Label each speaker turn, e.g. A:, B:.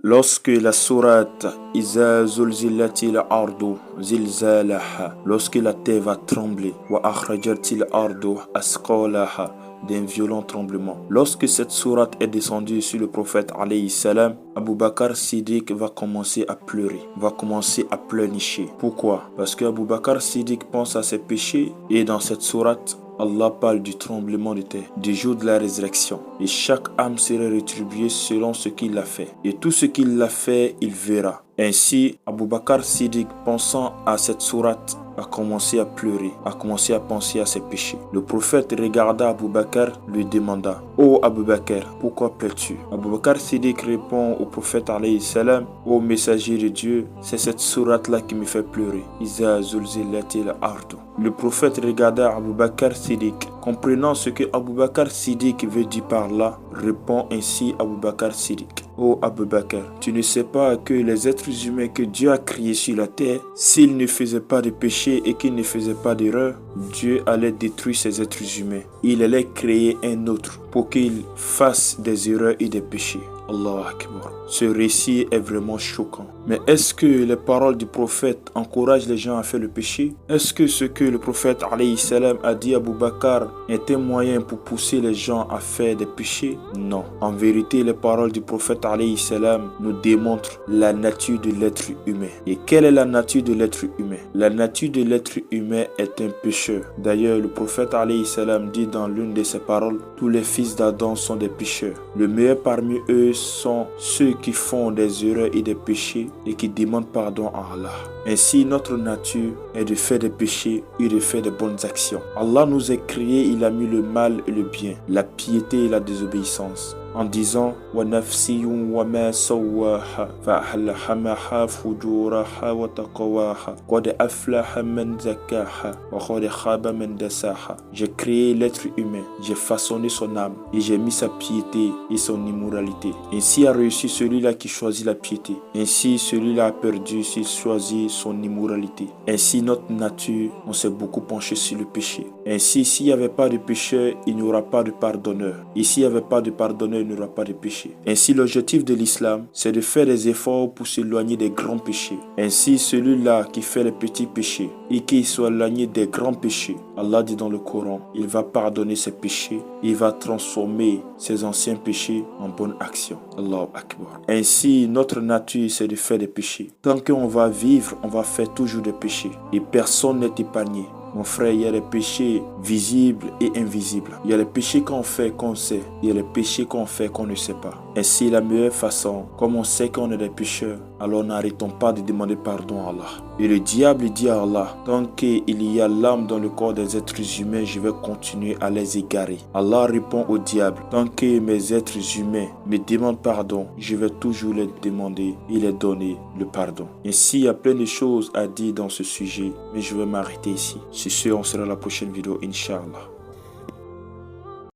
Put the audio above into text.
A: Lorsque la sourate Iza zulzilatil ardu zilzalaha, lorsque la terre va trembler, wa akhrajatil ardu asqalaha, d'un violent tremblement. Lorsque cette sourate est descendue sur le prophète alayhi salam, Abu Bakr Siddiq va commencer à pleurer, va commencer à pleurnicher. Pourquoi? Parce que Abu Bakr Siddiq pense à ses péchés et dans cette sourate, Allah parle du tremblement de terre, du jour de la résurrection. Et chaque âme sera rétribuée selon ce qu'il a fait. Et tout ce qu'il a fait, il verra. Ainsi, Abu Bakr Siddiq, pensant à cette sourate, a commencé à pleurer, a commencé à penser à ses péchés. Le prophète regarda Abu Bakr, lui demanda: "Oh Abu Bakr, pourquoi pleures-tu?" Abu Bakr Siddiq répond au prophète alayhi salam: "Ô messager de Dieu, c'est cette sourate-là qui me fait pleurer. Iza zulzilatil ardu." Le prophète regarda Abu Bakr Siddiq. Comprenant ce que Abu Bakr Siddiq veut dire par là, répond ainsi Abu Bakr Siddiq: "Oh Abu Bakr, tu ne sais pas que les êtres humains que Dieu a créés sur la terre, s'ils ne faisaient pas de péché et qu'ils ne faisaient pas d'erreur, Dieu allait détruire ces êtres humains. Il allait créer un autre pour qu'il fasse des erreurs et des péchés." Allahu Akbar. Ce récit est vraiment choquant. Mais est-ce que les paroles du prophète encouragent les gens à faire le péché? Est-ce que ce que le prophète alayhi salam a dit à Abu Bakr est un moyen pour pousser les gens à faire des péchés? Non. En vérité, les paroles du prophète alayhi salam nous démontrent la nature de l'être humain. Et quelle est la nature de l'être humain? La nature de l'être humain est un pécheur. D'ailleurs, le prophète alayhi salam dit dans l'une de ses paroles: "Tous les fils d'Adam sont des pécheurs. Le meilleur parmi eux sont ceux qui font des erreurs et des péchés et qui demandent pardon à Allah." Ainsi, notre nature est de faire des péchés et de faire des bonnes actions. Allah nous a créés, il a mis le mal et le bien, la piété et la désobéissance. En disant: "Wa nafsiyun wa ma sawwaha fa alhamaha fujuraha wa taqwaha qad aflaha man zakkaha wa qad khaba man dassaha." J'ai créé l'être humain, j'ai façonné son âme et j'ai mis sa piété et son immoralité. Ainsi a réussi celui-là qui choisit la piété. Ainsi celui-là a perdu s'il choisit son immoralité. Ainsi notre nature, on s'est beaucoup penché sur le péché. Ainsi, s'il n'y avait pas de pécheur, il n'y aura pas de pardonneur. Et s'il n'y avait pas de pardonneur, il n'y aura pas de péché. Ainsi, l'objectif de l'islam, c'est de faire des efforts pour s'éloigner des grands péchés. Ainsi, celui-là qui fait les petits péchés et qui soit éloigné des grands péchés, Allah dit dans le Coran, il va pardonner ses péchés, il va transformer ses anciens péchés en bonnes actions. Allahu Akbar. Ainsi, notre nature, c'est de faire des péchés. Tant qu'on va vivre, on va faire toujours des péchés. Et personne n'est épargné. Mon frère, il y a les péchés visibles et invisibles. Il y a les péchés qu'on fait, qu'on sait. Il y a les péchés qu'on fait, qu'on ne sait pas. Ainsi, la meilleure façon, comme on sait qu'on est des pécheurs, alors n'arrêtons pas de demander pardon à Allah. Et le diable dit à Allah: "Tant qu'il y a l'âme dans le corps des êtres humains, je vais continuer à les égarer." Allah répond au diable: "Tant que mes êtres humains me demandent pardon, je vais toujours les demander et les donner le pardon." Ainsi, il y a plein de choses à dire dans ce sujet, mais je vais m'arrêter ici. Sur ce, on sera à la prochaine vidéo, Inch'Allah.